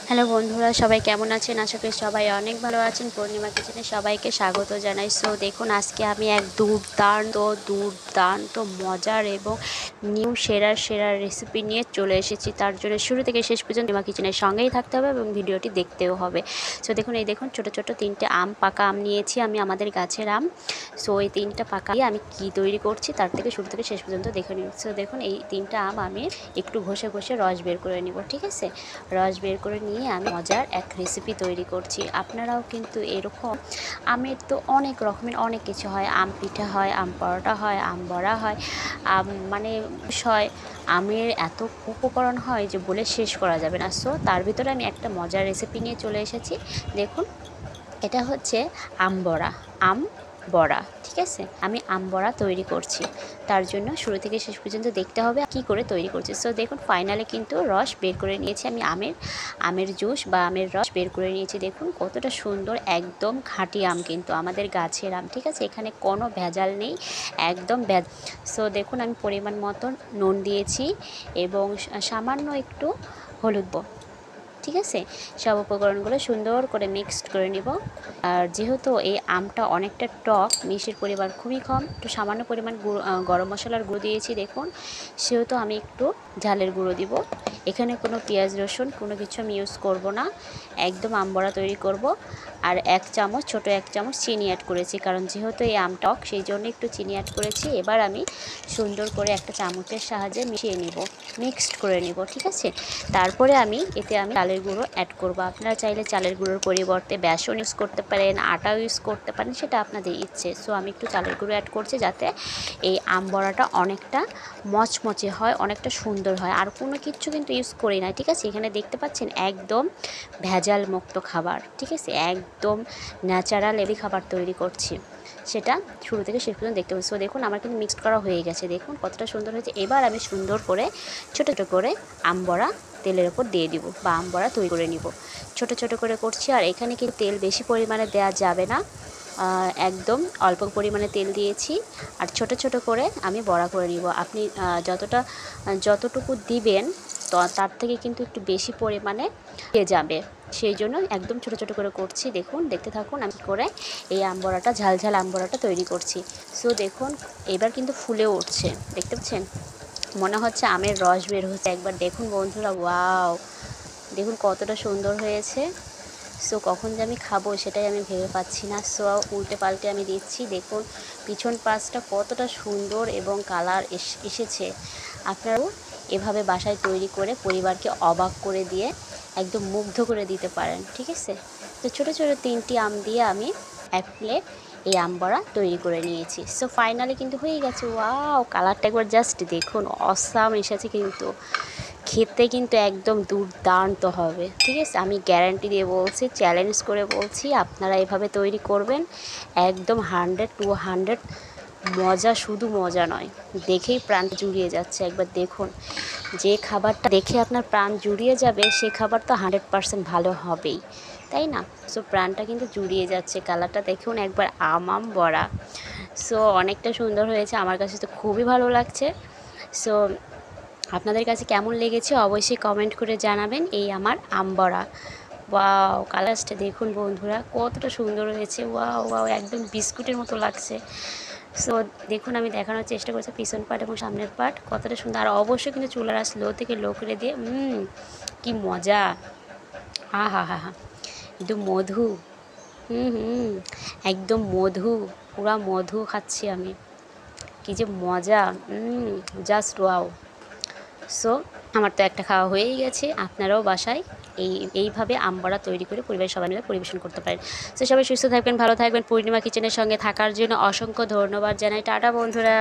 Hello বন্ধুরা, সবাই কেমন আছেন? আশা করি সবাই অনেক ভালো আছেন। পূর্ণিমা কিচেনে সবাইকে স্বাগত জানাই। সো দেখুন, আজকে আমি এক দুর্দান্ত মজার এবং নিউ সেরা রেসিপি নিয়ে চলে এসেছি। তার জন্য শুরু থেকে শেষ পর্যন্ত পূর্ণিমা কিচেনের সঙ্গেই থাকতে হবে এবং ভিডিওটি দেখতেও হবে। সো দেখুন, এই দেখুন ছোটো ছোটো 3টে পাকা আম নিয়েছি আমি, আমাদের গাছের আম। সো এই 3টা পাকা দিয়ে আমি কী তৈরি করছি তার থেকে শুরু থেকে শেষ পর্যন্ত দেখে নিন। সো দেখুন, এই 3টা আম আমি একটু ঘষে রস বের করে নিব, ঠিক আছে? রস বের করে নিয়ে আমি মজার এক রেসিপি তৈরি করছি। আপনারাও কিন্তু এরকম, আমের তো অনেক রকমের অনেক কিছু হয়। আম পিঠা হয়, আম পরোটা হয়, আম বড়া হয়, মানে হয়। আমের এত উপকরণ হয় যে বলে শেষ করা যাবে না। সো তার ভিতরে আমি একটা মজার রেসিপি নিয়ে চলে এসেছি। দেখুন, এটা হচ্ছে আম বড়া, ঠিক আছে? আমি আম বড়া তৈরি করছি। তার জন্য শুরু থেকে শেষ পর্যন্ত দেখতে হবে কি করে তৈরি করছি। সো দেখুন, ফাইনালি কিন্তু রস বের করে নিয়েছি আমি, আমের জুস বা আমের রস বের করে নিয়েছি। দেখুন কতটা সুন্দর, একদম খাঁটি আম, কিন্তু আমাদের গাছের আম, ঠিক আছে? এখানে কোনো ভেজাল নেই, একদম সো দেখুন, আমি পরিমাণ মতন নুন দিয়েছি এবং সামান্য একটু হলুদ, ঠিক আছে? সব উপকরণগুলো সুন্দর করে মিক্সড করে নিব। আর যেহেতু এই আমটা অনেকটা টক, মিষ্টির পরিমাণ খুবই কম, একটু সামান্য পরিমাণ গরম মশলার গুঁড়ো দিয়েছি দেখুন, সেহেতু আমি একটু ঝালের গুঁড়ো দিব। এখানে কোনো পেঁয়াজ রসুন কোনো কিছু আমি ইউজ করব না, একদম আম বড়া তৈরি করব। আর ছোট এক চামচ চিনি অ্যাড করেছি, কারণ যেহেতু এই আম টক সেই জন্য একটু চিনি অ্যাড করেছি। এবার আমি সুন্দর করে একটা চামচের সাহায্যে মিশিয়ে নিব, মিক্সড করে নিব, ঠিক আছে? তারপরে আমি চালের গুঁড়ো অ্যাড করব। আপনারা চাইলে চালের গুঁড়োর পরিবর্তে বেসন ইউজ করতে পারেন, আটাও ইউজ করতে পারেন, সেটা আপনাদের ইচ্ছে। সো আমি একটু চালের গুঁড়ো অ্যাড করছি যাতে এই আম বড়াটা অনেকটা মচমচে হয়, অনেকটা সুন্দর হয়। আর কোনো কিছু কিন্তু ইউজ করি না, ঠিক আছে? এখানে দেখতে পাচ্ছেন একদম ভেজাল মুক্ত খাবার, ঠিক আছে? একদম ন্যাচারাল খাবার তৈরি করছি, সেটা শুরু থেকে শেষ পর্যন্ত দেখতে পাচ্ছি। সো দেখুন, আমার কিন্তু মিক্সড করা হয়ে গেছে, দেখুন কতটা সুন্দর হয়েছে। এবার আমি সুন্দর করে ছোটো ছোটো করে আম বড়া তেলের ওপর দিয়ে দিব বা আম বড়া তৈরি করে নিব। ছোট ছোট করে করছি, আর এখানে কিন্তু তেল বেশি পরিমাণে দেওয়া যাবে না, একদম অল্প পরিমাণে তেল দিয়েছি। আর ছোট ছোট করে আমি বড়া করে নিব। আপনি যতটুকু দিবেন তার থেকে কিন্তু একটু বেশি পরিমাণে দিয়ে যাবে, সেই জন্য একদম ছোট ছোট করে করছি। দেখুন, দেখতে থাকুন আমি করে এই আম বড়াটা, ঝাল আম বড়াটা তৈরি করছি। সো দেখুন, এবার কিন্তু ফুলে উঠছে, দেখতে পাচ্ছেন? মনে হচ্ছে আমের রস বের হচ্ছে। একবার দেখুন বন্ধুরা, ওয়াও, দেখুন কতটা সুন্দর হয়েছে। সো কখন যে আমি খাবো সেটাই আমি ভেবে পাচ্ছি না। সো উল্টে পাল্টে আমি দিচ্ছি। দেখুন পিছন পাশটা কতটা সুন্দর এবং কালার এসেছে। আপনারাও এভাবে বাসায় তৈরি করে পরিবারকে অবাক করে দিয়ে একদম মুগ্ধ করে দিতে পারেন, ঠিক আছে? তো ছোটো ছোটো 3টি আম দিয়ে আমি এক প্লেট এই আম বড়া তৈরি করে নিয়েছি। সো ফাইনালি কিন্তু হয়ে গেছে। ওয়াও, কালারটা একবার জাস্ট দেখুন, অসাম এসেছে কিন্তু। খেতে কিন্তু একদম দুর্দান্ত হবে, ঠিক আছে? আমি গ্যারান্টি দিয়ে বলছি, চ্যালেঞ্জ করে বলছি, আপনারা এভাবে তৈরি করবেন, একদম 100-200 মজা। শুধু মজা নয়, দেখেই প্রাণ জুড়িয়ে যাচ্ছে। একবার দেখুন, যে খাবারটা দেখে আপনার প্রাণ জুড়িয়ে যাবে সে খাবার তো 100% ভালো হবেই, তাই না? সো প্রাণটা কিন্তু জুড়িয়ে যাচ্ছে। কালারটা দেখুন একবার, আম বড়া। সো অনেকটা সুন্দর হয়েছে, আমার কাছে তো খুবই ভালো লাগছে। সো আপনাদের কাছে কেমন লেগেছে অবশ্যই কমেন্ট করে জানাবেন। এই আমার আম বড়া, ওয়াও, কালারটা দেখুন বন্ধুরা কতটা সুন্দর হয়েছে। ওয়াও, একদম বিস্কুটের মতো লাগছে। সো দেখুন, আমি দেখানোর চেষ্টা করছি পিছন পার্ট এবং সামনের পার্ট কতটা সুন্দর। আর অবশ্যই কিন্তু চুলার আঁচ লো থেকে লো করে দিয়ে, কি মজা, হা, একদম মধু, একদম মধু, পুরা মধু খাচ্ছি আমি, কি যে মজা, জাস্ট ওয়াও। সো আমার তো একটা খাওয়া হয়েই গেছে। আপনারাও বাসায় এইভাবে আম বড়া তৈরি করে পরিবারের সবাই মিলে পরিবেশন করতে পারেন। সো সবাই সুস্থ থাকবেন, ভালো থাকবেন। পূর্ণিমা কিচেনের সঙ্গে থাকার জন্য অসংখ্য ধন্যবাদ জানাই। টাটা বন্ধুরা।